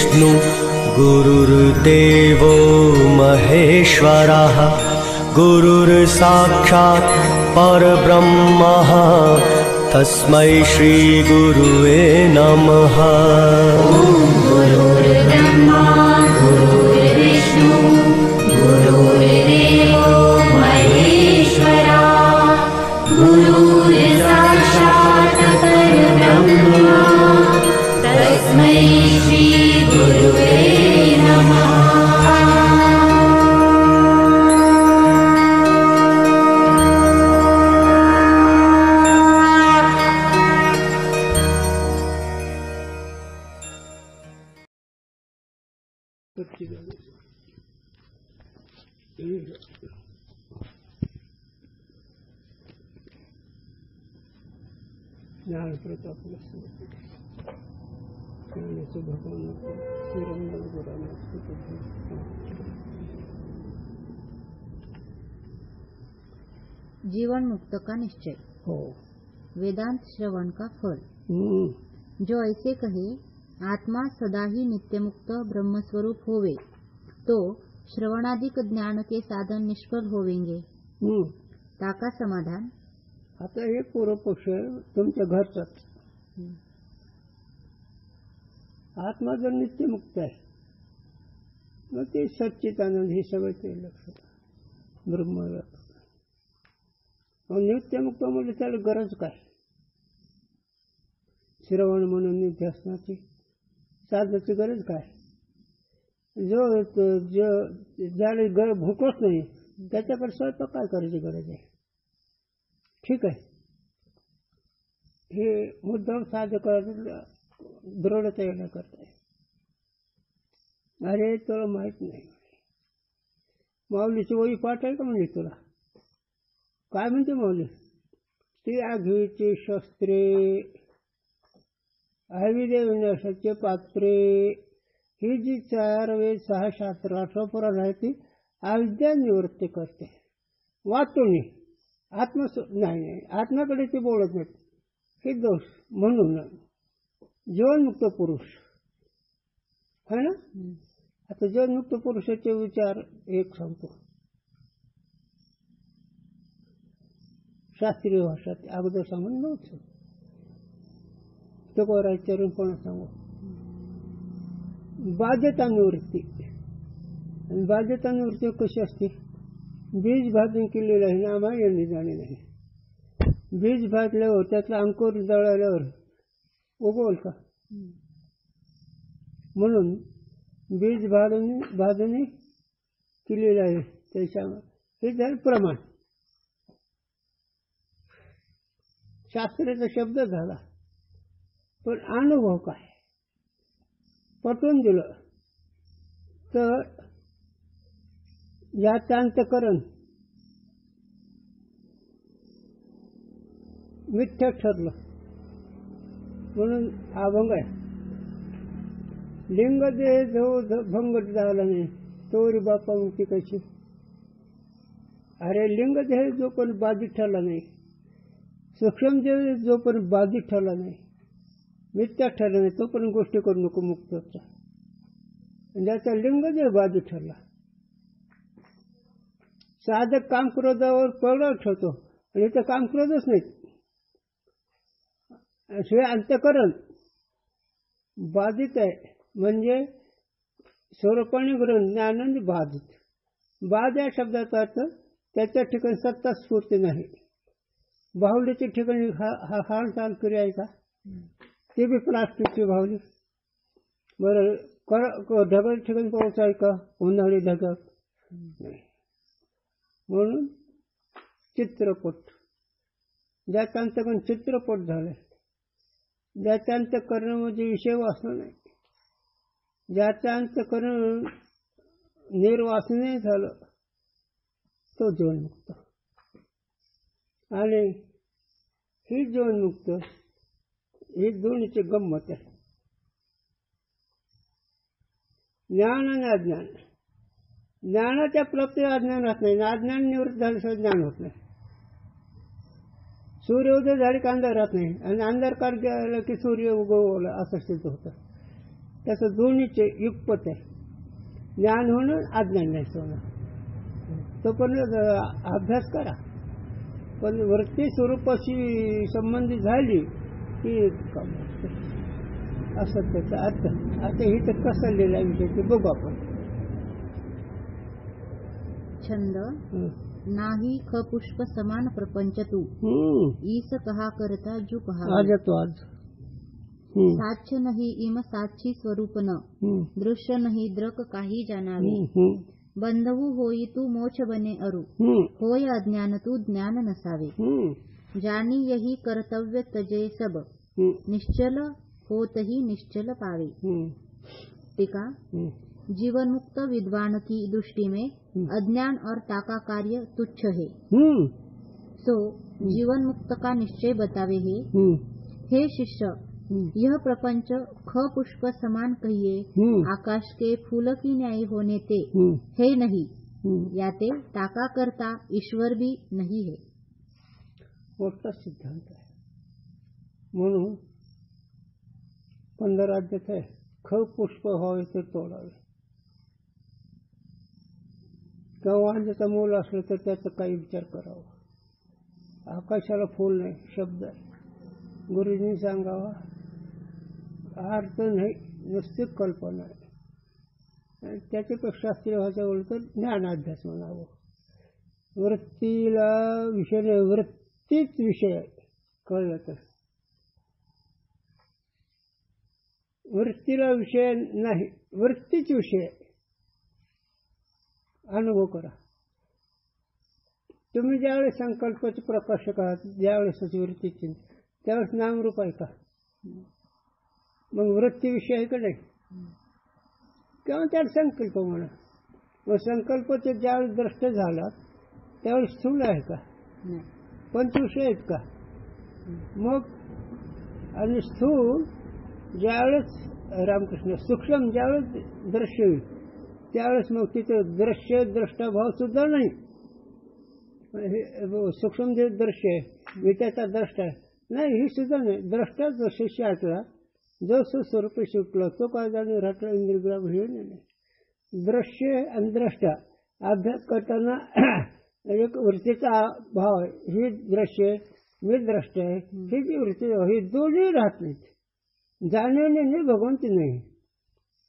गुरुर्विष्णु गुरुर्देवो महेश्वरः गुरुर्साक्षात् परब्रह्मः तस्मै श्री गुरुवे नमः। गुरुर्ब्रह्मा गुरुर्विष्णु गुरुर्देवो महेश्वरा गुरुर्साक्षात् परब्रह्म तस्मै श्री गुरुवे नमः। ज्ञान प्रताप भगवान जीवन मुक्त का निश्चय हो। वेदांत श्रवण का फल। जो ऐसे कहे आत्मा सदा ही नित्य मुक्त ब्रह्मस्वरूप होवे तो श्रवणाधिक ज्ञान के साधन निष्फल होवेंगे। ताका समाधान। आता हे पूर्व पक्ष तुमच्या घरचाच आत्मा जर नित्य मुक्त आहे मग ते सच्चिदानंद हे सगळं ते लक्षात ब्रह्म नित्य मुक्त म्हणजे त्याला गरज काय? श्रवण म्हणून निध्यासनाची साधनाची गरज काय? जो ज्याला भूकच नाही त्याच्याकडे स्वयंपाक काय करायची गरज आहे? ठीक आहे, हे मुद्दाम साध्य करायचं दृढता येणं करताय. अरे तुला माहित नाही माऊलीची वही पाठ आहे का म्हणजे तुला काय म्हणते माऊली? ती आघवीची शस्त्रे आविदे विनाशाचे पात्रे ही जी 4 वेद 6 शास्त्र 18 पुराण आहे ती अविद्या निवृत्ती करते. वाचून आत्मा नाही आत्म्याकडे ते बोलत नाहीत हे दोष. म्हणून जीवनमुक्त पुरुष है ना. आता जीवनमुक्त पुरुषाचे विचार एक सांगतो शास्त्रीय भाषात अगोदर सांगून नव्हतं तो कोरायचरून पण सांगू. बाध्यता निवृत्ती. बाध्यता निवृत्ती कशी असते? बीज भाजून केलेलं आहे ना आम्हाला यांनी जाणे नाही. बीज भाजल्यावर त्यातला अंकुर जळाल्यावर उगवल का? म्हणून बीज भाजून केलेलं आहे त्याच्या हे झालं प्रमाण. शास्त्राचा शब्द झाला पण अनुभव काय पटवून दिलं तर याचं अंतःकरण मिथ्या ठरलं म्हणून अभंग आहे. लिंग देह जो भंग झाला नाही तोरी बापा मुक्ती कशी. अरे लिंग देह जो पण बाधित ठरला नाही सूक्ष्म देह जो पण बाधित ठरला नाही मिथ्या ठरला नाही तो पण गोष्टी करू नको मुक्त होता. ज्याचा लिंग देह बाधित ठरला साधक काम क्रोधावर पळवळ ठेवतो आणि इथं काम क्रोधच नाही. शिवाय अंतःकरण बाधित आहे म्हणजे स्वरूपाने ग्रहण ज्ञानाने बाधित. बाध या शब्दाचा अर्थ त्याच्या ठिकाणी सत्ता स्फूर्ती नाही. बाहुलीच्या ठिकाणी हालचाल क्रिया आहे का? ते बी प्लास्टिकची बाहुली. बरं ढगाळ ठिकाणी पाऊस आहे का? उन्हाळी ढगाळ नाही. म्हणून चित्रपट ज्याचा अंतकरण चित्रपट झाले ज्याच्या अंतकरण म्हणजे विषय वासना नाही ज्याच्या अंतकरण निर्वासने झालं तो जीवनमुक्त. आणि ही जीवनमुक्त ही दोन्हीची गंमत आहे. ज्ञान आणि अज्ञान. ज्ञानाच्या प्राप्तीला अज्ञान राहत नाही. अज्ञान निवृत्त झाल्याशिवाय ज्ञान होत नाही. सूर्योदय झाले का अंधार राहत नाही आणि अंधार काळ गेला की सूर्य उगवला असं सिद्ध होतं. त्याचं दोन्हीचे युगपत आहे. ज्ञान होणं अज्ञान नाही होणं. तो पण अभ्यास करा, पण वृत्ती स्वरूपाशी संबंधित झाली की काम असतं. असं त्याचा अर्थ. आता ही तर कसं लिहिला विषय ते बघू आपण. छंद नाही ख पुष्प समान प्रपंच तू ईस कहा करता जू कहा आज येतो आज. साक्ष नाही इम साक्षी स्वरूप न दृश्य नाही द्रक काही जाणावे बंधवू होई तू मोक्ष बने अरु होय अज्ञान तू ज्ञान नसावे जानी यही कर्तव्य तजे सब निश्चल होतही निश्चल पावे. टीका जीवन मुक्त विद्वान की दृष्टि में अज्ञान और ताका कार्य तुच्छ है, सो जीवन मुक्त का निश्चय बतावे है. हे शिष्य, यह प्रपंच ख पुष्प समान कहिए आकाश के फूल की न्याय होने ते है नहीं, याते ताका करता ईश्वर भी नहीं है. मोठा सिद्धांत आहे. म्हणून 15 राज्यात आहे ख पुष्प व्हावे ते तोडावे. वांज्याचा मूल असलं तर त्याचा काही विचार करावा. आकाशाला फूल नाही शब्द आहे. गुरुजींनी सांगावा अर्थ नाही, नुसती कल्पना आहे. त्याच्यापेक्षा शास्त्रीय भाषा बोललं तर ज्ञानाभ्यास म्हणावं. वृत्तीला विषय नाही, वृत्तीच विषय आहे. कळलं तर वृत्तीला विषय नाही, वृत्तीच विषय आहे. अनुभव करा. तुम्ही ज्यावेळेस संकल्पाचे प्रकाशक आहात, ज्यावेळेस वृत्तीची, त्यावेळेस नामरूप आहे का? मग वृत्ती विषय आहे का नाही? किंवा त्याला संकल्प म्हणा. मग संकल्पाचे ज्यावेळेस द्रष्ट झाला त्यावेळेस स्थूल आहे का? पंचविषय आहेत का? मग आणि स्थूल ज्यावेळेस रामकृष्ण सूक्ष्म ज्यावेळेस दृश्य होईल त्यावेळेस मग तिथं दृश्य द्रष्टाभाव सुद्धा नाही. सूक्ष्म जे दृश्य आहे मी त्याचा द्रष्टा आहे नाही, ही सुद्धा नाही. द्रष्टा जो शिष्य आटला जो स्वरूप शिकला तो काय जाणे राटला इंद्रग्राम हे नाही. दृश्य आणि द्रष्टा अभ्यास करताना एक वृत्तीचा भाव आहे. ही दृश्य मी द्रष्टा आहे, ही जी वृत्ती हे दोन्ही राहत नाहीत. जाणीवने नाही, भगवंती नाही,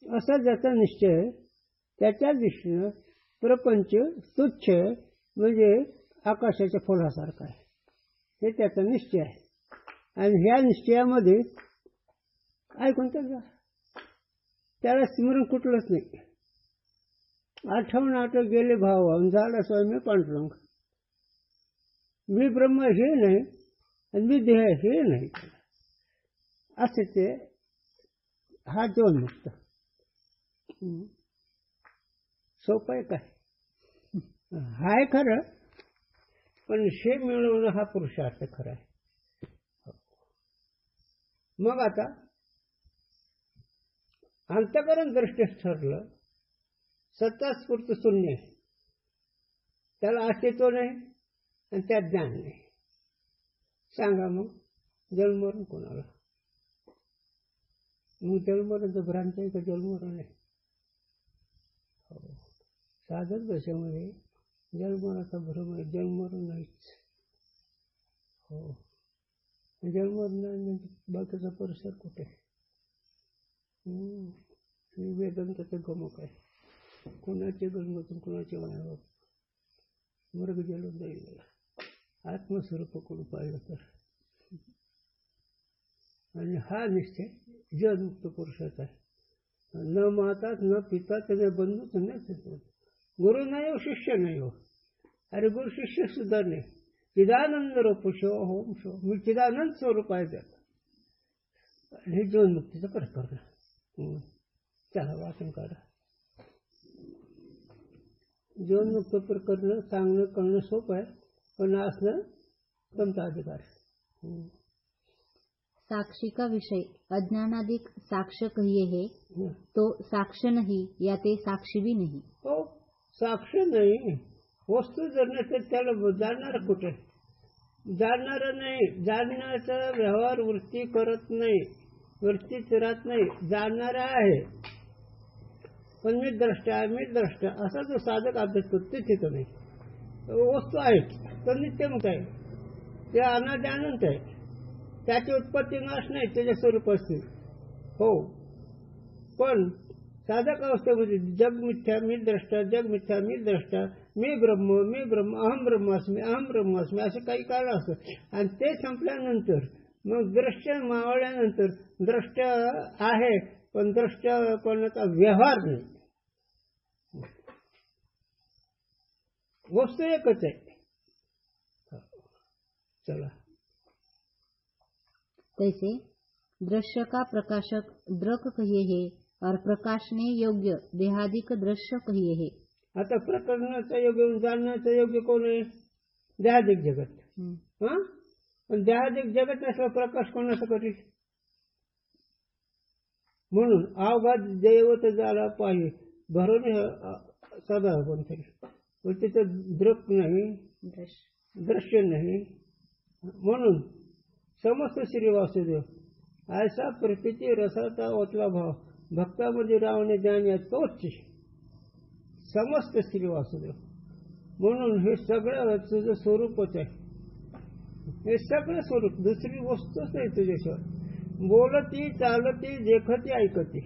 असा ज्याचा निश्चय आहे त्याच्या दृष्टीनं प्रपंच तुच्छ म्हणजे आकाशाच्या फुलासारखा आहे. हे त्याचा निश्चय आहे. आणि ह्या निश्चयामध्ये ऐकून त्याला स्मरण कुठलंच नाही. आठवण गेले भाव झाला स्वामी पांडुरंग. मी ब्रह्म हे नाही आणि मी देह हे नाही. असे ते हा जीवनमुक्त. सोपं आहे काय? हाय खरं, पण हे मिळवणं हा पुरुषार्थ खरा आहे. मग आता अंतःकरण दृष्टीस ठरलं सत्ता स्फूर्त शून्य आहे, त्याला अस्तित्व नाही आणि त्यात ज्ञान नाही. सांगा मग जन्ममरण कोणाला? मग जन्ममरणचं भ्रांती आहे का? जन्ममरण आहे. साधक दशेमध्ये जन्ममरणाचा भ्रम आहे, जन्ममरण नाहीच. हो, जन्ममरण बाकीचा परिसर कुठे? वेदांताचं गमक आहे. कोणाचे गणगतून कोणाचे वाया वर्ग जलून जाईल. आत्मस्वरूप कोण पाहिलं तर. आणि हा निश्चय जगमुक्त पुरुषाचा आहे. न माता न पिता त्याने बंधूच नाही. गुरु नाही हो, शिष्य नाही हो. अरे गुरु शिष्य सुद्धा नाही. चिदानंद रूपशो होम शो, मी चिदानंद स्वरूप आहे त्यात. हे जीवनमुक्तीचं प्रकरण. चला वाचन करा. जीवनमुक्त प्रकरण सांगणं कळणं सोपं आहे, पण असणं तुमचा अधिकार. साक्षी का विषय अज्ञानादिक साक्ष्य कहिए है तो साक्ष्य नहीं याते साक्षी भी नहीं. हो, साक्ष नाही. वस्तू जर नाही तर त्याला जाणणार कुठे? जाणणार नाही. जाणण्याचा व्यवहार वृत्ती करत नाही. वृत्तीच राहत नाही. जाणणारा आहे पण मी द्रष्टा आहे, मी द्रष्टा असा जो साधक अभ्यास करतो ते तिथं नाही. वस्तू आहेत तो नित्यमुक्त आहे, ते अनादि अनंत आहे, त्याची उत्पत्ती नाश नाही, त्याच्या स्वरूप असते. हो, पण साधक अवस्थेमध्ये जग मिथ्या मी द्रष्टा, जग मिथ्या मी द्रष्टा, मी ब्रह्म, अहम ब्रह्मास्मी असे काही कारण असतं. आणि ते संपल्यानंतर मग दृश्य मावळल्यानंतर द्रष्ट आहे पण दृष्टपणाचा व्यवहार नाही. वस्तू एकच आहे. चला, तैसे दृश्य का प्रकाशक द्रक कहिए है और प्रकाशने योग्य देहादिक दृश्य कहिए है. आता प्रकरणाचा योग्य जाणण्याचा योग्य कोण आहे? देहादिक जगत. हा, पण देहादिक जगत नसला प्रकाश कोणाचा करील? म्हणून अवघात दैवत झाला पाहिजे भरून सदा कोणतरी, पण तिथं दृक नाही, दृश्य नाही. म्हणून समस्त श्री वासुदेव ऐसा प्रतीची रसाचा ओतला भाव भक्तामध्ये रावणे जाण्या तोच समस्त श्री वासुदेव. म्हणून हे सगळं तुझं स्वरूपच आहे. हे सगळं स्वरूप, दुसरी वस्तूच नाही तुझ्याशिवाय. बोलती चालती देखती ऐकती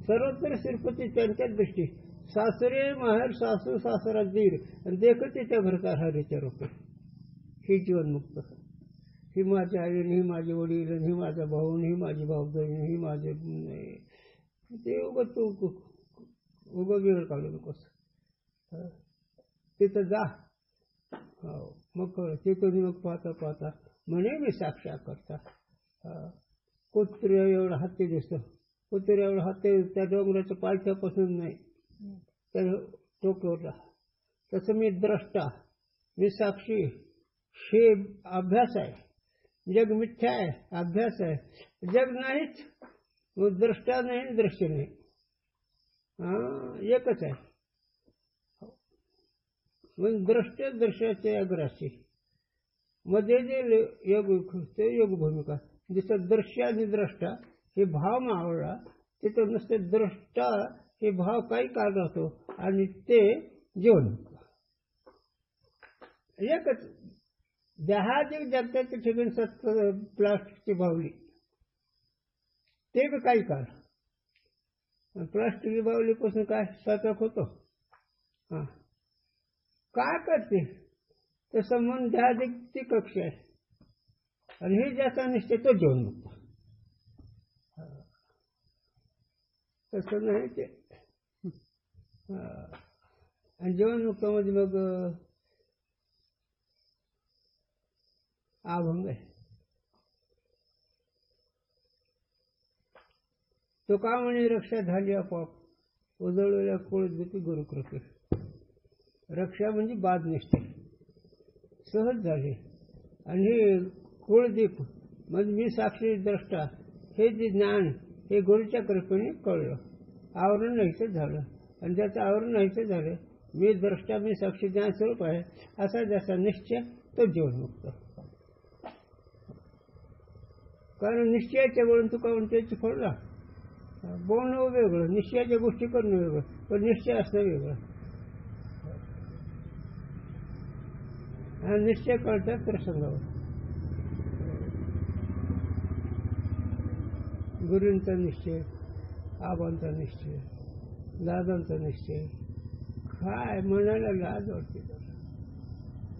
सर्वत्र श्रीपती त्यांच्या दृष्टी. सासरे माहेर सासू सासरा दीर देखती त्या भरतात हरीच्या रूप. ही जीवनमुक्त. ही माझी आई, ही माझे वडील, ही माझा भाऊ, ही माझी भाऊबहीण, ही माझे ते उगं तू उगं वेळ काढू नकोस. तिथं जा. हो, मग तिथून मग पाहता म्हणे मी साक्षात करता. कुत्र्या एवढा हत्ती दिसतो, कुत्र्या एवढा हत्ती त्या डोंगराच्या पायथ्यापासून नाही त्या टोकावर. तसं मी द्रष्टा, मी साक्षी. हे अभ्यास आहे. जग मिथ्या आहे, अभ्यास आहे. जग नाहीच, मग द्रष्टा नाही, दृश्य नाही. एकच आहे. मग दृष्ट दृश्याचे अग्राशी मध्ये जे योग भूमिका जिथं दृश्य आणि द्रष्टा हे भाव मावळला तिथं नुसते द्रष्टा हे भाव काही काळ राहतो आणि ते जीवन एकच. जहाजिक जगताच्या ठिकाणी सत्य प्लास्टिकची बावली ते बी काही काळ. प्लास्टिकची बावलीपासून काय सतर्क होतो. हां, काय करते तर संबंध जहाजिकची कक्ष आहे आणि हे ज्याचा निश्चय तो जीवनमुक्त. तसं नाही ते. आणि जीवनमुक्तामध्ये मग अभंग आहे. तो का म्हणे रक्षा झाली आपोआप उजळलेल्या कुळदीपी गुरुकृपे. रक्षा म्हणजे बाद निष्ठे सहज झाली. आणि हे कुळदीप म्हणजे मी साक्षी द्रष्टा हे जे ज्ञान हे गुरुच्या कृपेने कळलं. आवरण नाहीचं झालं. आणि ज्याचं आवरण नाहीचं झालं, मी द्रष्टा मी साक्षी ज्ञान स्वरूप आहे असा ज्याचा निश्चय तो जीवनमुक्त. कारण निश्चयाच्या वळून तुका त्याची फळला. बोलणं वेगळं, निश्चयाच्या गोष्टी करणं वेगळं, पण निश्चय असणं वेगळं. आणि निश्चय कळतात प्रसंगावर. गुरूंचा निश्चय, आबांचा निश्चय, दादांचा निश्चय, काय म्हणायला लाज वाटते.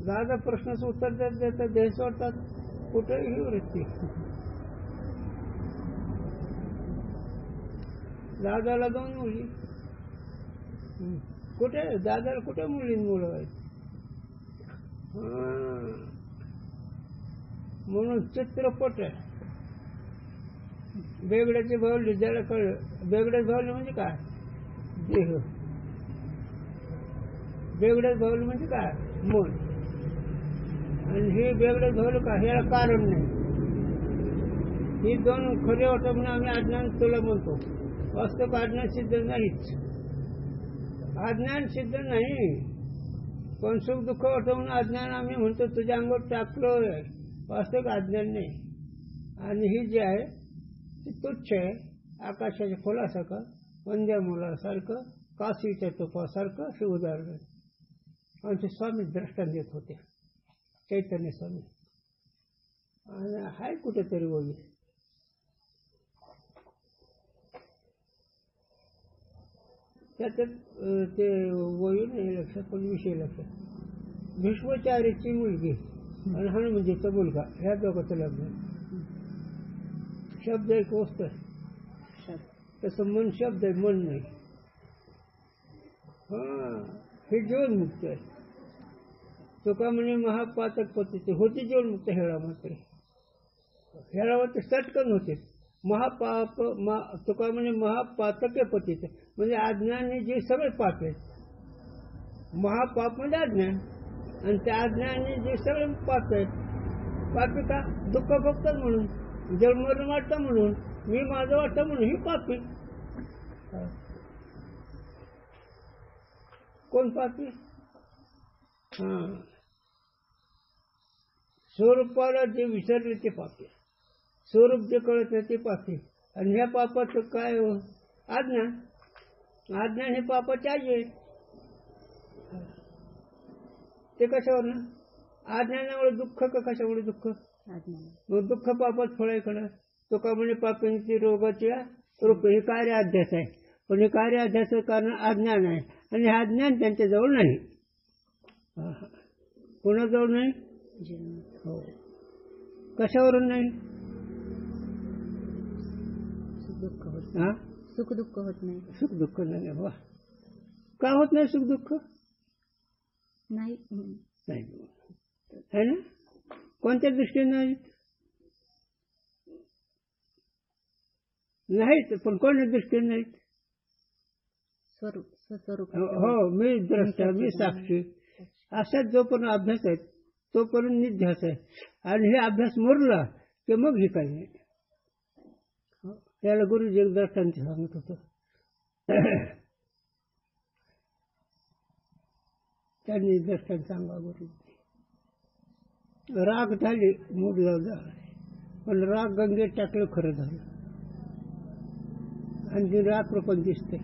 दादा प्रश्नाचं उत्तर देतात, देह सोडतात, कुठेही वृत्ती. दादाला 2 मुली, कुठे दादाला कुठे मुलींमुळं आहेत. म्हणून चित्रपट आहे. बेगड्याचे भावली ज्याला कळलं. बेगड्याच भावली म्हणजे काय? देह. बेगड्याच भावली म्हणजे काय? मन. आणि हे बेगड्याच भावलं का? ह्याला कारण नाही. ही 2 खरे वाटत म्हणून आम्ही अज्ञान तुला म्हणतो. वास्तव अज्ञान सिद्ध नाहीच. अज्ञान सिद्ध नाही, पण सुख दुःख वाटवून अज्ञान आम्ही म्हणतो. तुझ्या अंगावर टाकलं वास्तविक अज्ञान नाही. आणि ही जे आहे ते तुच्छ आहे, आकाशाच्या फुलासारखं, वंद्या मुलासारखं, काशीच्या तुपासारखं असे उदाहरण आहे. आमचे स्वामी दृष्टांत देत होते, चैतन्य स्वामी. आणि हाय कुठेतरी वही त्याच्यात ते वही नाही लक्षात, पण विषय लक्षात. भीष्माचार्याची मुलगी आणि हनुमंतीचा मुलगा ह्या दोघांचं लग्न. शब्द एक वस्तू आहे, तसं मन शब्द आहे, मन नाही. हे जीवनमुक्त आहे. तुका म्हणे महापातक पतीचे होते जीवनमुक्त हेळामात्रे. हेळामात्रे सटकन होते. महापाप तुका म्हणे महापातके पतीचे म्हणजे अज्ञानी जे सगळे पाप आहेत. महापाप म्हणजे अज्ञान, आणि त्या अज्ञानी जे सगळे पाप आहेत. पापी का? दुःख भोगतात म्हणून, जन्मरण वाटतं म्हणून, मी माझं वाटतं म्हणून ही पापी. कोण पापी? स्वरूपाला जे विसरले ते पापी, स्वरूप जे कळत नाही ते पापी. आणि ह्या पापाचं काय? अज्ञान. अज्ञान हे पापाचे आहे. ते कशावर ना? अज्ञानामुळे दुःख का कशामुळे दुःख? मग दुःख पापात फळ आहे खरं. तो का म्हणे पापांची रोगाच्या रूप हे कार्य अध्यास आहे, पण हे कार्य अध्यासाचं कारण अज्ञान आहे, आणि हे अज्ञान त्यांच्याजवळ नाही. कोणाजवळ नाही? हो. कशावरून नाही? सुख दुःख होत नाही. सुख दुःख नाही. वा, का होत नाही सुख दुःख? नाही है ना? कोणत्या दृष्टीने नाहीत, पण कोणत्या दृष्टीने नाहीत? स्वरूप. हो, मी द्रष्टा, मी साक्षी, असाच जोपर्यंत अभ्यास आहे तोपर्यंत निध्यास आहे. आणि हे अभ्यास मोरला की मग हे काही नाही. त्याला गुरुजी दृष्टांत सांगत होतं. त्यांनी दृष्टांत सांगा गुरुजी. राग झाली, मूड झाला, पण राग गंगेत टाकलं खरं झालं, आणि जी राग पण दिसते.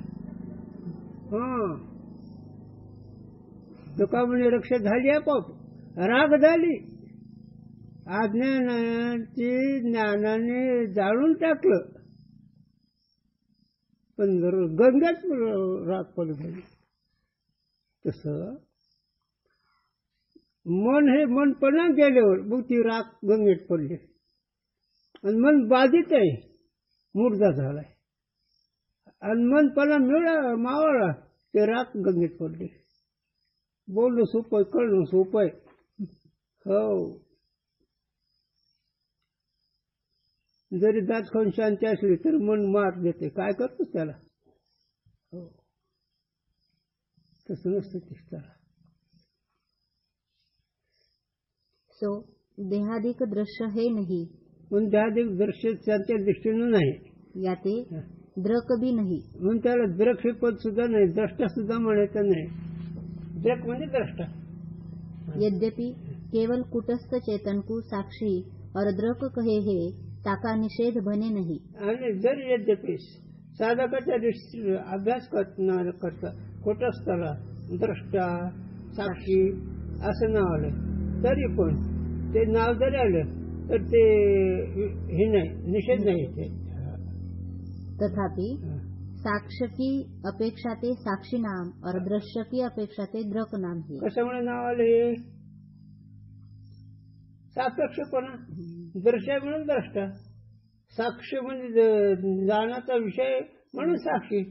तुका म्हणे रक्षा झाली आपोआप, राग झाली. अज्ञानाची ज्ञानाने जाळून टाकलं, पण गंगाच राग पण झाली. तसं मन हे मनपणा गेल्यावर मग ती राग गंगेत पडली, आणि मन बाधित आहे, मुर्दा झालाय. आणि मनपणा मावळा ते राग गंगेत पडली. बोलणं सोपं आहे, कळणं सोपं आहे. हो, जरी दात खाऊन शांती असली तर मन मार देते. काय करतोस त्याला? हो, तसं नसतं त्याला. सो देहादिक दृश्य हे नाही, पण देहादिक दृश्य त्यांच्या दृष्टीनं नाही. याते द्रक बी नाही, म्हणून त्याला द्रक हे पद सुद्धा नाही, द्रष्टा सुद्धा म्हणायचं नाही. द्रक म्हणजे द्रष्टा. यद्यपि केवल कुटस्थ चेतन को साक्षी और द्रक कहे हे ताका निषेध बने नाही. आणि जर यद्यपि साधकाच्या अभ्यास करता कुटस्थला द्रष्टा साक्षी असं नाव आलं, तरी पण ते नाव जरी आलं तर ते हे नाही, निषेध नाही. ते तथापि साक्ष्य की अपेक्षा ते साक्षी नाम और दृश्य की अपेक्षा ते द्रक नाम है. कशामुळे नाव आलं? हे सापेक्षपणा. दृश्य म्हणून द्रष्टा, साक्ष म्हणजे जाण्याचा विषय म्हणून साक्षी,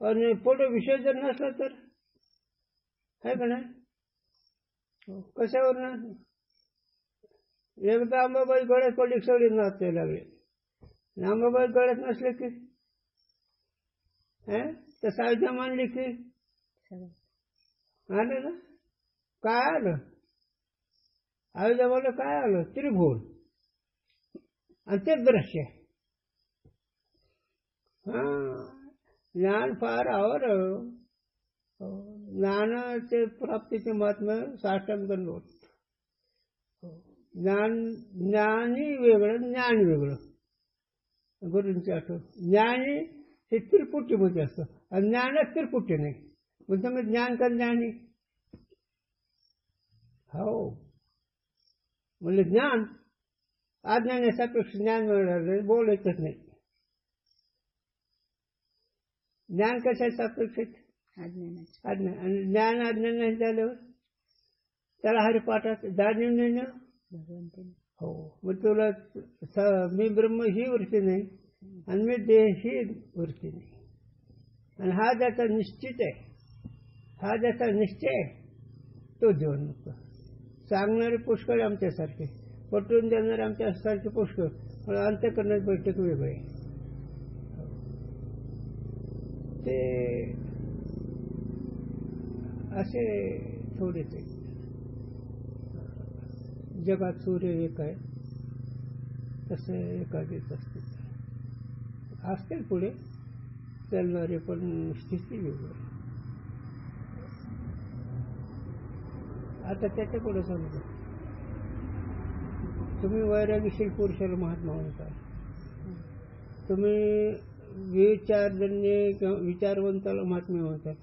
आणि पुढे विषय जर नसला तर आहे का नाही? कशावर ना? एकदा अंबाबाई गळ्यात पडली, सगळी नाचायला लागले. अंबाबाई गळ्यात नसले की तर सावित्र्या मानली की आलं ना? काय आलं? आयुधा बोललं काय आलं? त्रिभुवन, आणि ते दृश्य. ज्ञान फार आवर. ज्ञानाचे प्राप्तीचे महात्म्य साष्टांग दंडवत. ज्ञानी वेगळं, ज्ञान वेगळं. गुरूंची आठवण. ज्ञानी हे त्रिपुटीमध्ये असतं आणि ज्ञानच त्रिपुटी नाही. मग तुम्ही ज्ञान का ज्ञानी? हो म्हणजे ज्ञान अज्ञानासापेक्ष ज्ञान मिळालं बोलायचंच नाही. ज्ञान कशाचं अपेक्षित? अज्ञान. आणि ज्ञान अज्ञान नाही झाल्यावर त्याला हरिपाठात जाणीव नाही ना. हो मग तुला मी ब्रह्म ही वृत्ती नाही आणि मी देह ही वृत्ती नाही. आणि हा ज्याचा निश्चित आहे, हा ज्याचा निश्चय आहे तो जीवनमुक्त. सांगणारे पुष्कळ आमच्यासारखे, पटवून देणारे आमच्यासारखे पुष्कळ, पण अंतःकरणाची बैठक वेगळे. ते असे थोडेसे जगात सूर्य एक आहे तसे एकादीच असतील पुढे चालणारे, पण स्थिती वेगळी. आता त्याच्या पुढे सांगतो, तुम्ही वैरागीशील पुरुषाला महात्मा म्हणता, तुम्ही विचारजन्य किंवा विचारवंताला महात्मा म्हणतात.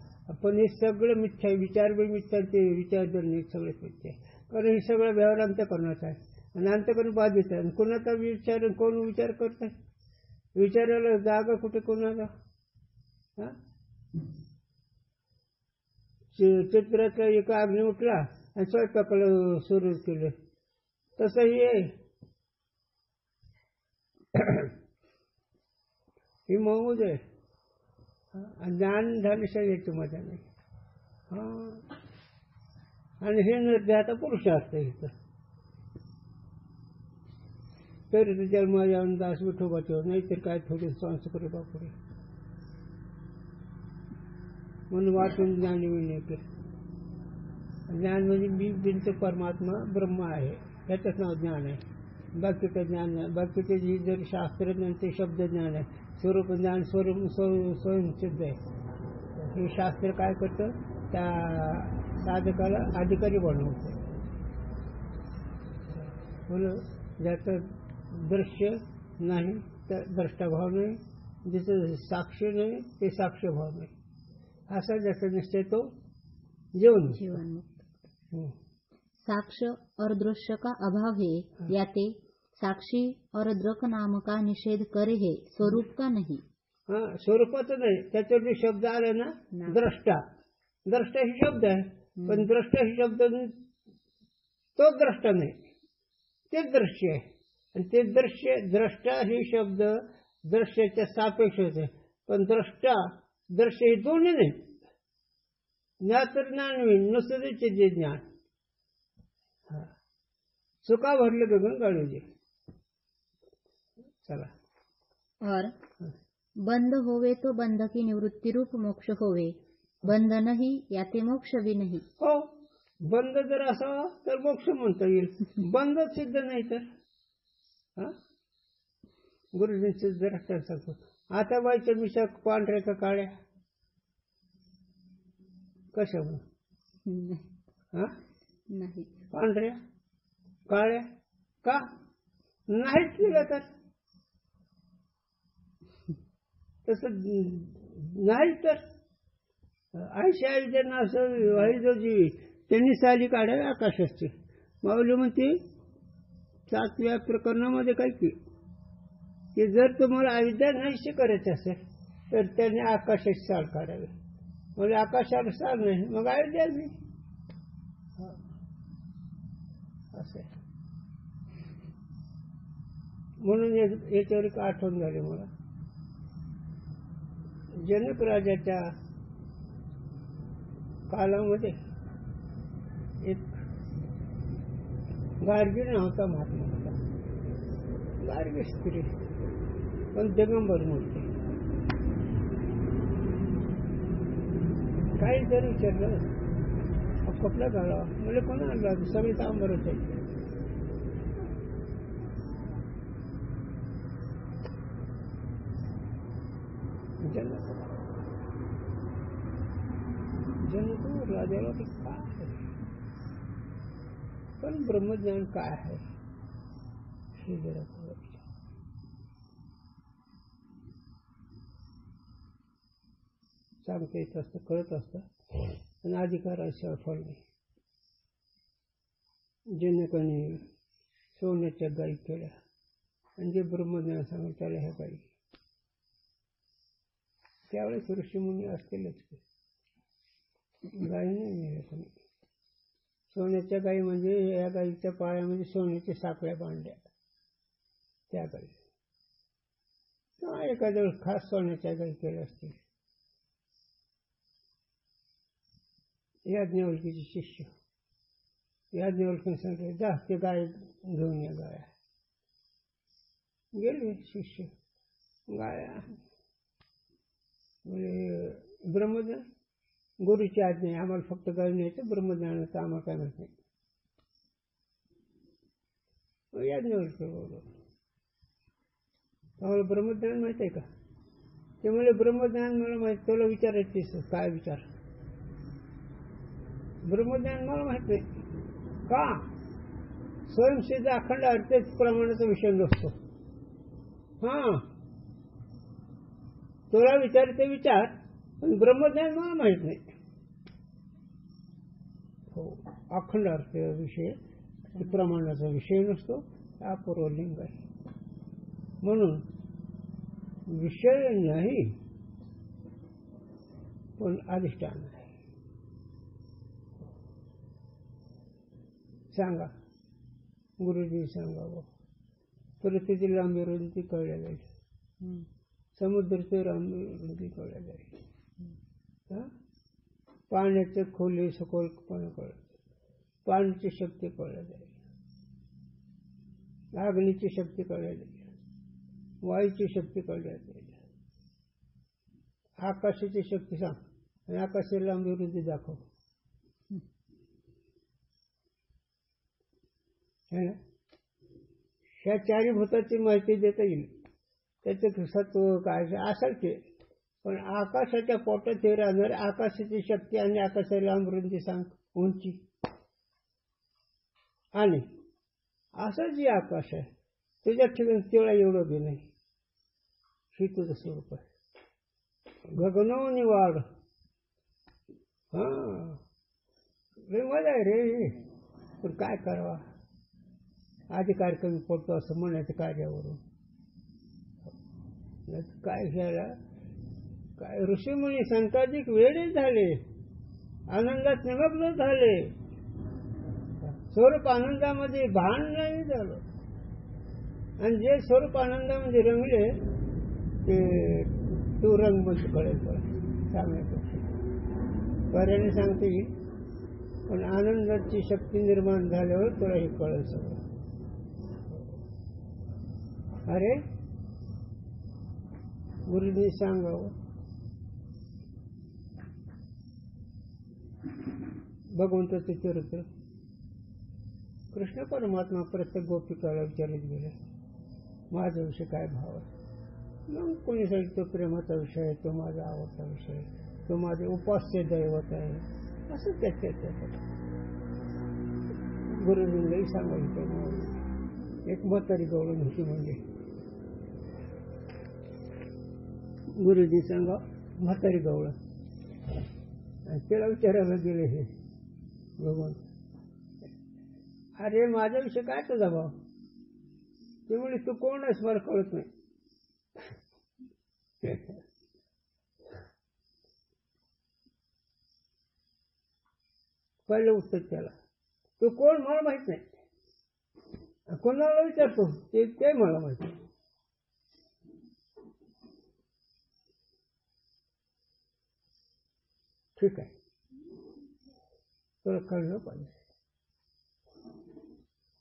पण हे सगळं मिथ्या, विचार बी मिथ्या, ते विचारजन्य सगळेच मिथ्या आहे. कारण हे सगळं व्यवहार अंतःकरणाचा आहे आणि अंतःकरण बाधित आहे. आणि कोणाचा विचार, कोण विचार करत आहे? विचारायला जागा कुठे कोणाला? चित्राचा एक अग्नी उठला आणि स्वयंपाकाला सुरू केलं, तसंही आहे. ही मौज आहे. ज्ञान झाल्याशिवाय याची मजा नाही. आणि हे निर्ध्याता पुरुषार्थ इथं तरी जन्म येऊन दास विठोबाचे नाहीतर काय थोडे संस्कृत बापुरे म्हणून वाचून ज्ञान मिळणे. ज्ञान म्हणजे मी बिनचं परमात्मा ब्रह्म आहे याचंच नाव ज्ञान आहे. बाकीचं ज्ञान नाही. बाकीचे जी जर शास्त्रज्ञान ते शब्द ज्ञान आहे. स्वरूप ज्ञान स्वयंसिद्ध आहे. हे शास्त्र काय करतं? त्या साधकाला अधिकारी बनवतं. म्हणून ज्याचं दृश्य नाही तर द्रष्टाभाव नाही, जिथं साक्ष नाही ते साक्ष्यभाव नाही, असा ज्याचा निश्चय तो जीवन. साक्ष्य और दृश्य का अभाव है, याते साक्षी और द्रक नाम का निषेध करे है, स्वरूप का नहीं. स्वरूपाचं नाही. त्याच्यावर जे शब्द आले ना, द्रष्टा, द्रष्टा ही शब्द आहे, पण द्रष्टा ही शब्द तो द्रष्टा नाही, ते दृश्य आहे. आणि ते दृश्य, द्रष्टा ही शब्द दृश्याच्या सापेक्ष होते, पण द्रष्टा दृश्य हे दोन्ही नाही. ज्ञातर ज्ञान होईल नुसतेचे जे ज्ञान. चुका भरले गगन गाडूजे. चला. और बंध होवे तो बंध की निवृत्ती रूप मोक्ष होवे, बंध नाही याते मोक्ष भी नाही. हो, बंध जर असावा तर मोक्ष म्हणता येईल. बंध सिद्ध नाही तर गुरुजींचे जरा सांगतो. आता बाईच्या मिशा पांढऱ्या का काळ्या? कशा नाही. पांढऱ्या काळ्या का नाहीच केलं तर तसं नाही तर 80 जण असं वाईजोजी त्यांनी साली काढावी आकाशाची. माऊली म्हणते 7व्या प्रकरणामध्ये काय की जर तुम्हाला अविद्या नाहीशी करायची असेल तर त्याने आकाशाची साल काढावी. म्हणजे आकाशाला साल नाही मग अविद्या नाही. असं म्हणून याच्यावर एक आठवण झाली मला. जनक राजाच्या कालामध्ये एक गार्गी नव्हता महात्मा होता. गार्गी स्त्री पण दिगंबर मूर्ती. काही जर विचारलं कपडा घालावा म्हणजे कोणा आणला सगळे तांबरच आहे. जनक राजाला ते काय आहे पण ब्रह्मज्ञान काय आहे हे जरा सांगता येत असतं, कळत असतं, पण अधिकाराशिवाय फळ नाही. जनकाने सोन्याच्या गायी केल्या आणि जे ब्रह्मज्ञान सांगेल त्याला ह्या गायी. त्यावेळेस ऋषीमुनी असतीलच, गायी नाही मिळत कोणी. सोन्याच्या गायी म्हणजे या गायीच्या पायामध्ये सोन्याच्या साखळ्या बांधल्या, त्या गायी. किंवा एखाद्या खास सोन्याच्या गायी केल्या असतील. याज्ञवल्कीचे शिष्य याज्ञवल्कीने सांगितले, जा ते गाय घेऊन या. गाया गेले शिष्य. गाया म्हणजे ब्रह्मज्ञान, गुरुची आज्ञा आहे, आम्हाला फक्त गाय न्यायचं, ब्रह्मज्ञानाचं आम्हाला काय माहित नाही. याज्ञवल्की बोललो, आम्हाला ब्रह्मज्ञान माहित आहे का? ते म्हणजे ब्रह्मज्ञान मला माहित. तुला विचारायचं काय विचार? ब्रह्मज्ञान मला माहित नाही. का? स्वयंसिद्ध अखंड अर्थच प्रमाणाचा विषय नसतो. हा, तुला विचारायचे विचार, पण ब्रह्मज्ञान मला माहित नाही. हो, अखंड अर्थ विषय प्रमाणाचा विषय नसतो, हा पूर्वलिंग आहे. म्हणून विषय नाही, पण अधिष्ठान आहे. सांगा, गुरुजी सांगावं. परिस्थिती लांबी रुंदी कळल्या जाईल, समुद्राचे लांबी रुंदी कळल्या जाईल, पाण्याचे खोली सखोलपणे कळलं, पाण्याची शक्ती कळल्या जाईल, अग्नीची शक्ती कळल्या जाईल, वायूची शक्ती कळल्या जाईल, आकाशाची शक्ती सांग आणि आकाशाची लांबी रुंदी दाखव. ह्या चारी भूताची माहिती देता येईल, त्याचे सत्व काय असेल ते, पण आकाशाच्या पोटात हे राहणार आकाशाची शक्ती आणि आकाशाची लांब रुंदी सांग, उंची. आणि असं जे आकाश आहे त्याच्या ठिकाणी तेवढा एवढं बी नाही, हे तुझं स्वरूप आहे. गगनो वाढ. हा, रे मजा आहे रे, पण काय करावा, अधिकार कमी पडतो असं म्हणायचं कार्यावरून. काय घ्यायला काय ऋषीमुनी संताधिक वेळे झाले, आनंदात निमग्न झाले, स्वरूप आनंदामध्ये भान नाही झालं. आणि जे स्वरूप आनंदामध्ये रंगले ते तो रंगमंच कळेल. सांगायचं पर्याने सांगते येईल, पण आनंदाची शक्ती निर्माण झाल्यावर तुला हे कळेल सगळं. अरे गुरुजी सांगावं, भगवंताचे चरित्र. कृष्ण परमात्मा प्रत्येक गोपिकाला विचारित गेले, माझा विषय काय भाव आहे. मग कोणी सांगितलं तो प्रेमाचा विषय आहे, तो माझा आवडता विषय आहे, तो माझे उपास्य दैवत आहे, असं त्याच्यात गुरुजींनाही सांगायचं. एक म्हातारी गवळण होती, म्हणजे गुरुजी सांगा म्हातारी गवळण, आणि त्याला विचारायला गेले हे भगवान, अरे माझ्याविषयी काय तुझा भाव? ते म्हणजे तू कोण आहेस मला कळत नाही. पहिलं उत्तर त्याला, तू कोण मला माहित नाही, कोणाला विचारतो ते मला माहित नाही. ठीक आहे, तुला कळलं पाहिजे.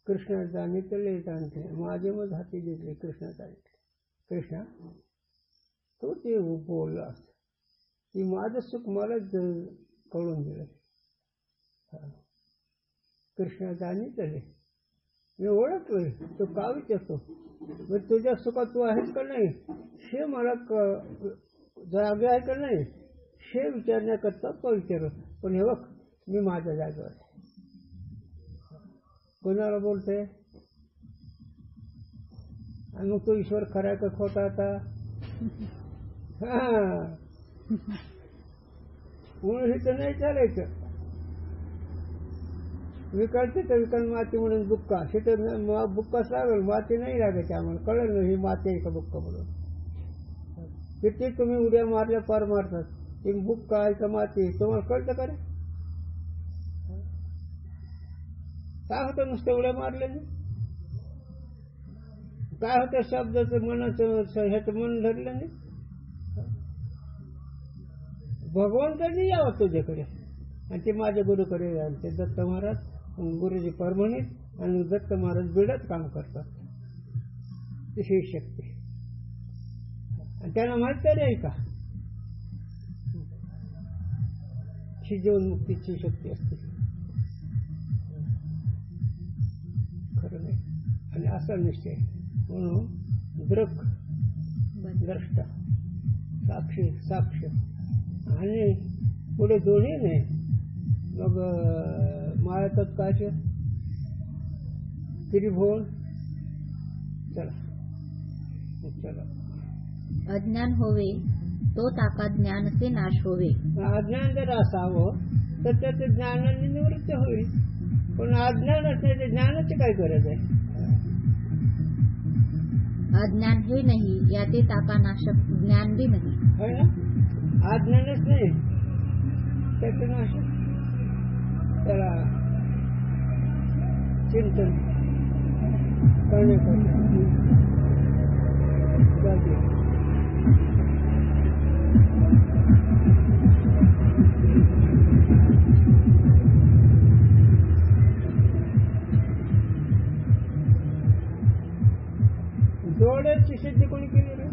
कृष्णा जाणितले जाणते, माझे मग हाती घेतले कृष्णा जाणितले. कृष्णा तो ते बोललास की माझं सुख मलाच कळून दिलं. कृष्णा जाणितले, मी ओळखलोय. तो का विचारतो, मग तुझ्या सुखात तू आहेस का नाही हे मला जागे आहे का नाही हे विचारण्याकरता तो विचारत. पण हे बघ, मी माझ्या जागेवर आहे. कोणाला बोलते? आणि मग तो ईश्वर खरा का खोटा आता? म्हणून इथं नाही चालायचं. विकायचं तर विकाल माती म्हणून बुक्का, तिथं बुक्काच लागेल, माती नाही लागायची. आम्हाला कळलं नाही ही माती आहे का बुक्का म्हणून. किती तुम्ही उड्या मारल्या पार मारतात, ती बुक्का आहे का माती तुम्हाला कळतं का रे? काय होतं नुसतं उड्या मारल्याने? काय होतं शब्दाचं मनाचं ह्याचं मन धरल्याने? भगवंतानी यावं तुझ्याकडे आणि ते माझ्या गुरुकडे याल. ते दत्त महाराज गुरुजी परभणीत आणि दत्त महाराज बिडत काम करतात. ही शक्ती आणि त्यांना माहित तरी आहे का ही जीवनमुक्तीची शक्ती असते? खरं नाही. आणि असा निश्चय म्हणून द्रष्टा साक्ष आणि पुढे दोन्ही नाही. मग मायातच काय त्रिभुवन. चला अज्ञान होवे तो ताका ज्ञानचे नाश होवे. अज्ञान जर असावं तर त्याचं ज्ञानाने निवृत्ती होईल. पण अज्ञान असण्याच्या ज्ञानाची काय गरज आहे? अज्ञान हे नाही याते ताका नाशक ज्ञान बी नाही. है ना? अज्ञानच नाही त्याचं नाशक. त्याला चिंतन करण्यासाठी डोळ्याची सिद्धी कोणी केली रे?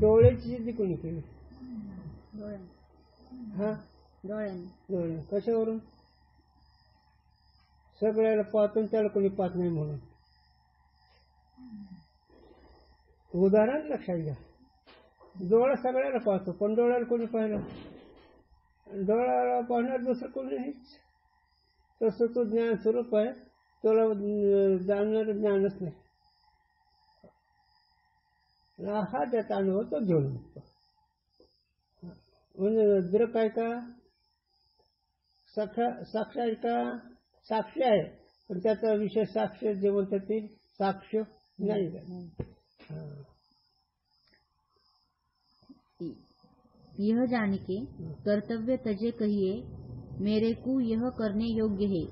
डोळ्याची सिद्धी कोणी केली? हा डोळे. कशावरून? सगळ्याला पाहतो त्याला कोणी पाहत नाही म्हणून. उदाहरण लक्षात घ्या. डोळा सगळ्याला पाहतो पण डोळ्याला कोणी पाहिलं? डोळ्याला पाहणार दुसरं कोणी नाहीच. तसं तो ज्ञान स्वरूप आहे, तुला जाणणार ज्ञानच नाही. हा त्याचा अनुभव तो घेऊन निघतो. म्हणजे द्रक आहे का? साक्ष आहे का? साक्ष आहे पण त्याचा विषय साक्ष जे म्हणतात ते साक्ष नाही. यह जानिके कर्तव्य तजे कहिए मेरे को यह करने योग्य है.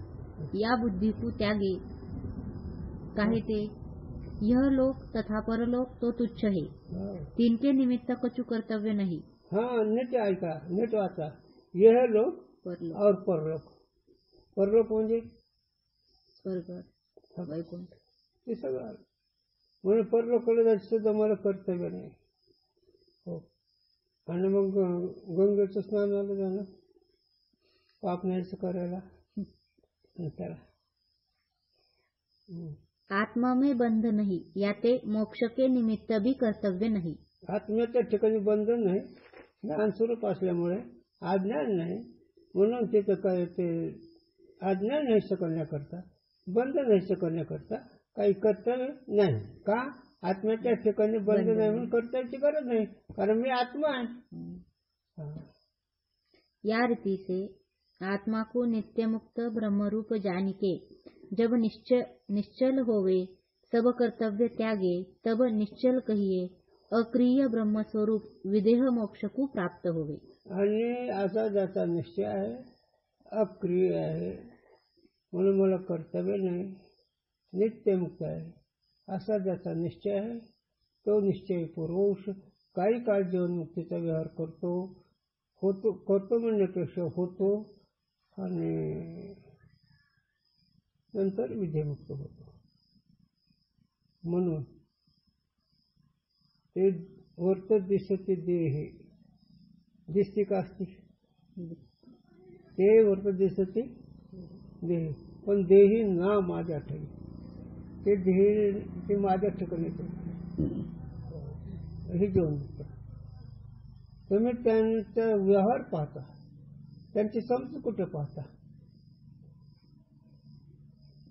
या बुद्धि को त्यागे काहे ते यह लोक तथा परलोक तो तुच्छ है. तिनके निमित्त कछु कर्तव्य नहीं. हाँ नीट ऐका, नीट वाचा. यह लोक और परलोक. परलोक म्हणजे स्वर्ग वैकुंठ ते सगळं. म्हणून परलोकाला जायचं सुद्धा मला कर्तव्य नाही. हो. आणि मग गंगेचं स्नानाला जाणं पाप न्यायचं करायला त्याला. आत्मा में बंध नहीं याते मोक्ष के निमित्त भी कर्तव्य नहीं. आत्म्याच्या ठिकाणी बंधन नाही. ज्ञान स्वरूप असल्यामुळे अज्ञान नाही म्हणून तिथं काय ते अज्ञान नष्ट करण्याकरता बंधन नष्ट करण्याकरता काही कर्तव्य नाही. का? आत्म्याच्या ठिकाणी बंधन नाही म्हणून कर्तव्याची गरज नाही कारण मी आत्मा आहे. या रीति से आत्मा को नित्य मुक्त ब्रह्मरूप जानिके जब निश्चल होवे सब कर्तव्य त्यागे तब निश्चल कहिए अक्रिय ब्रह्मस्वरूप विदेह मोक्ष को प्राप्त होवे. आणि असा ज्याचा निश्चय आहे अक्रिय आहे म्हणून मला कर्तव्य नाही नित्यमुक्त आहे असा ज्याचा निश्चय आहे तो निश्चय पुरुष काही काळ जीवनमुक्तीचा व्यवहार करतो म्हणण्यापेक्षा होतो आणि नंतर विधेमुक्त होतो. म्हणून ते वर्त दिसते देहे दिसते का असते ते वर्त दिसते देह पण देही ना माझ्या ठिकाणी ते देह ते माझ्या ठिकाणी हे घेऊन तुम्ही त्यांचा व्यवहार पाहता त्यांची समजूत कुठे पाहता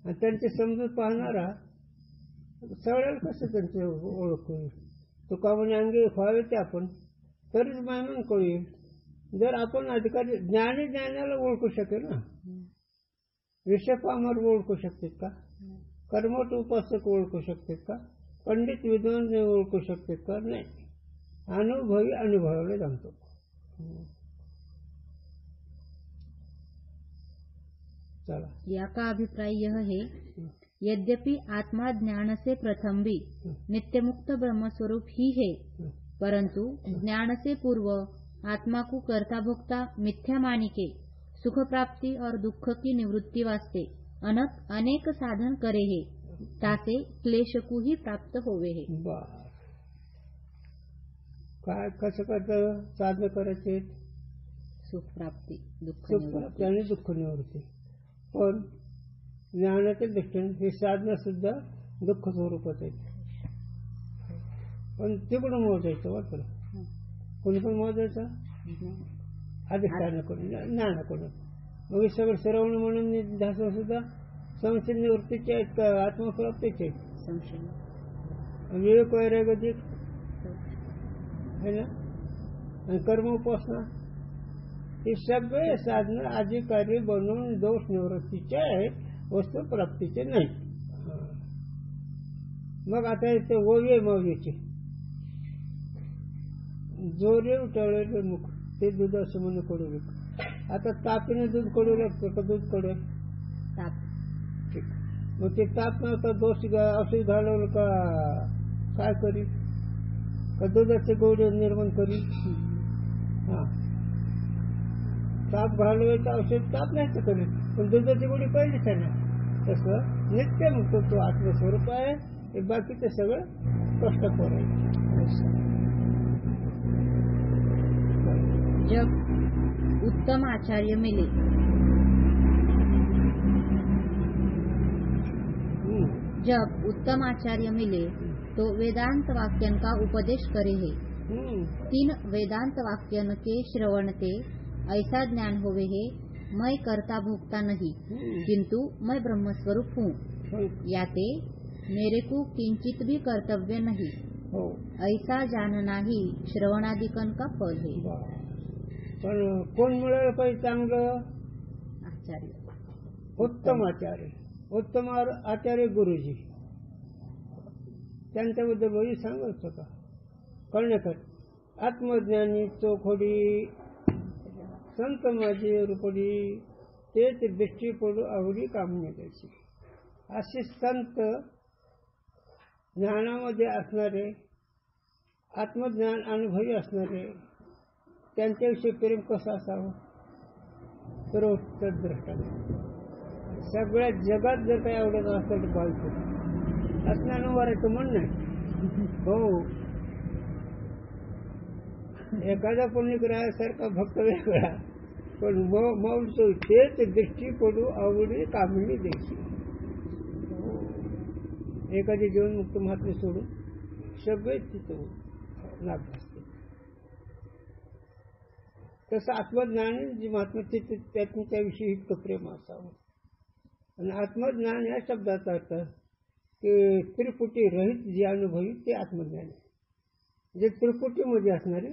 आणि त्यांची समजूत पाहणारा सगळ्याला कसं त्यांची ओळख होईल? तुका म्हणे अंगी व्हावे ते आपण तरीच महिमान कळेल. जर आपण अधिकारी ज्ञानी ज्ञानाला ओळखू शकेल ना. विषपामर ओळखू शकतात का? कर्मठ उपासक ओळखू शकतात का? पंडित विद्वान ओळखू शकतात का? नाही. अनुभवी अनुभवाला जाणतो. चला, या का अभिप्राय यह है, यद्यपि आत्मा ज्ञान से प्रथम भी नित्यमुक्त ब्रह्मस्वरूप ही है, परंतु ज्ञान से पूर्व आत्मा को कर्ता भोक्ता मिथ्या मानिके सुख प्राप्ति और दुख की निवृत्ति वास्ते अनेक साधन करे है, तासे क्लेश को ही प्राप्त होवे है. काय कसं करतं साधन करायचे? सुख प्राप्ती दुःख प्राप्ती आणि दुःख निवृत्ती. पण ज्ञानाच्या दृष्टीने हे साधना सुद्धा दुःख स्वरूपात आहेत. पण तिकडून मोजायचं वाटलं. कोणी पण मोजायचं अधिष्ठानाकडून ज्ञानाकडून. मग सगळं श्रवण म्हणून ध्यास सुद्धा संशय निवृत्तीचे आहेत का आत्मप्राप्तीचे आहेत? संशय विवेक वैराग्य है ना. आणि कर्म उपासना हे सगळे साधनं अधिकारी बनवून दोष निवृत्तीचे आहेत, वस्तू प्राप्तीचे नाही. मग आता येते ओये माऊलीचे जोरे टळलेले मुख ते दूध असं म्हणून कडू विक. आता तापीने दूध कडू लागतं का दूध कडू? ताप. ठीक. मग ते ताप नव्हता दोष औषध घालवलं का काय करी? का दुधाचे गोडे निर्माण करी? हा, ताप घालवायचं औषध ताप नाही तर करेल, पण दुधाची गोडी पहिलीच आहे ना. तसं नित्य मुक्त तो आत्मस्वरूप आहे. हे बाकीचं सगळं कष्टपर आहे. जब उत्तम आचार्य मिले जब उत्तम आचार्य मिले तो वेदांत वाक्यन का उपदेश करे है. 3 वेदांत वाक्यन के श्रवण ते ऐसा ज्ञान होवे है, मैं कर्ता भोक्ता नहीं किंतु मैं ब्रह्मस्वरूप हूँ. याते मेरे को किंचित भी कर्तव्य नहीं. ऐसा जानना ही श्रवणादिकन का फल है. पण कोण मिळालं पाहिजे चांगलं? आचार्य, उत्तम आचार्य. उत्तम आचार्य गुरुजी त्यांच्याबद्दल बरी सांगत होता. कळण्याकर आत्मज्ञानी चोखोडी संत माझी रूपडी तेच दृष्टी पडू आवडी कामने द्यायची. असे संत ज्ञानामध्ये असणारे, आत्मज्ञान अनुभवी असणारे, त्यांच्याविषयी प्रेम कसं असावं? सर्वोत्तर द्रष्टा. सगळ्या जगात जर काही आवडत असलं तर बालतो असण्यानं वारायचं म्हण नाही. हो, एखादा पुण्यग्रहासारखा भक्त वेगळा, पण मौलतो तेच दृष्टी पडू आवडी कामणी द्यायची. एखादी जीवनमुक्त महात्मे सोडून सगळे तिथं लाभ असते. तसं आत्मज्ञान जी महात्मा तिथे त्याविषयी इतकं प्रेम असावं. आणि आत्मज्ञान या शब्दाचा अर्थ की त्रिपुटी रहित जे अनुभवी ते आत्मज्ञान आहे. जे त्रिपुटीमध्ये असणारे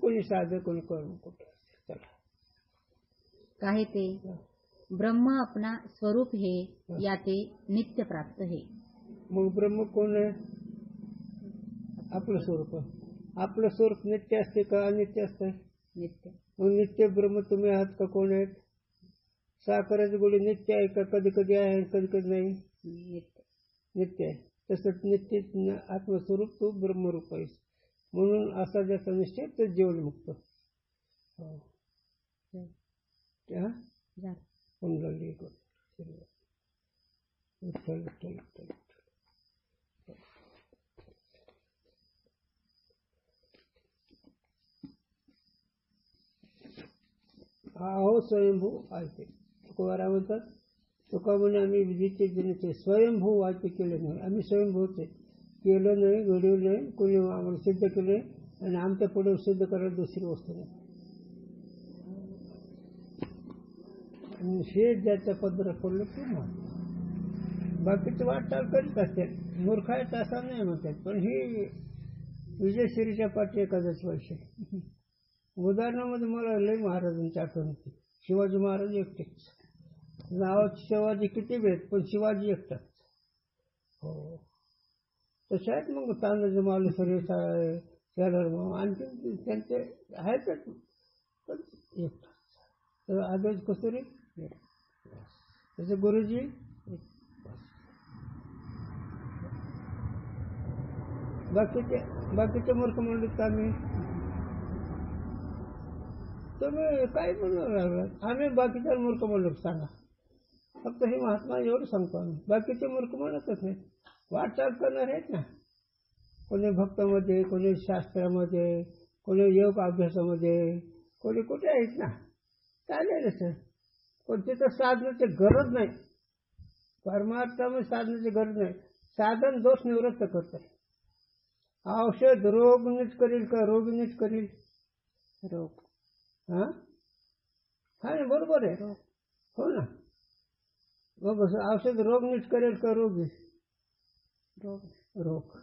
कोणी साधक कोणी कर्म कुठे. चला, काहे ते ब्रह्म अपना स्वरूप है, याते नित्य प्राप्त है. मग ब्रह्म कोण आहे? आपलं स्वरूप. आपलं स्वरूप नित्य असते का अनित्य असते? नित्य. मग नित्य ब्रह्म तुम्ही आहात का? कोण आहेत? साखरेची गोळी नित्य आहे का? कधी कधी आहे, कधी कधी नाही. नित्य आहे. तसंच नित्य आत्मस्वरूप तू ब्रह्मरूप आहेस. म्हणून असा ज्याचा निश्चय तो जीवनमुक्त. कुंडली अहो स्वयंभू ऐके. तुकोबारा म्हणतात, तुका म्हणे आम्ही विधीचे जनिते स्वयंभू वाक्य केले नाही. आम्ही स्वयंभूचे केलं नाही, घडवलं नाही, कोणी आम्हाला सिद्ध केलं नाही, आणि आमच्या पुढे सिद्ध करायला दुसरी वस्तू नाही. आणि हे ज्याच्या पदरात पडलं ते बाकीचं वाटचाल करीत असते. मूर्ख आहेत असं नाही म्हणतात, पण ही विजयश्रीच्या पाठी एखादंच वर्ष आहे. उदाहरणामध्ये मला लय महाराजांची आठवण होती. शिवाजी महाराज एकटेच, नावात शिवाजी किती भेट, पण शिवाजी एकटाच. हो तसे आहेत मग तांदूळ मालुसरे आणखी त्यांचे आहेतच, पण एकटाच. तर आदर्श कस्तुरी त्याचे गुरुजी बाकीचे मूर्ख म्हणले आम्ही. तुम्ही काय म्हणून लागलात? आम्ही बाकीच्या मूर्ख म्हणलो सांगा. फक्त हे महात्मा एवढं सांगतो आम्ही, बाकीचे मूर्ख म्हणतच नाही. वाटचाल करणार आहेत ना, कोणी भक्तामध्ये, कोणी शास्त्रामध्ये, कोणी योग अभ्यासामध्ये, कोणी कुठे आहेत ना. चालेल सर, पण तिथं साधनाची गरज नाही. परमार्थामध्ये साधनाची गरज नाही. साधन दोष निवृत्त करते. औषध रोग नीट करील का रोग नीट करील? रोग हा ना, बरोबर आहे. हो ना, मग औषध रोग नीट करेल का रोग रोग.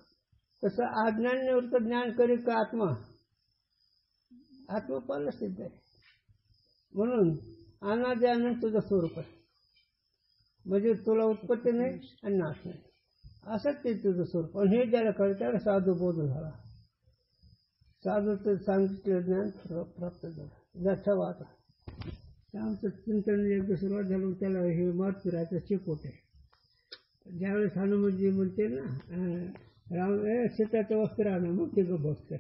तसं अज्ञान निवृत्त ज्ञान करील का आत्मा? आत्मा पण सिद्ध आहे. म्हणून अनादि अनंत तुझं स्वरूप आहे. म्हणजे तुला उत्पत्ती नाही आणि नाश नाही, असंच ते तुझं स्वरूप. आणि हे ज्याला कळतं त्याला साधू बोध झाला. साधूचं सांगितलं ज्ञान प्राप्त झालं. जाता वाचा आमचं चिंतन एकदा सुरुवात झालं, त्याला हे मत फिरायचं शिकवते. ज्यावेळेस हनुमानजी म्हणते ना, राम सीताचं वस्त्र आणा, मग ते गप्प बसते.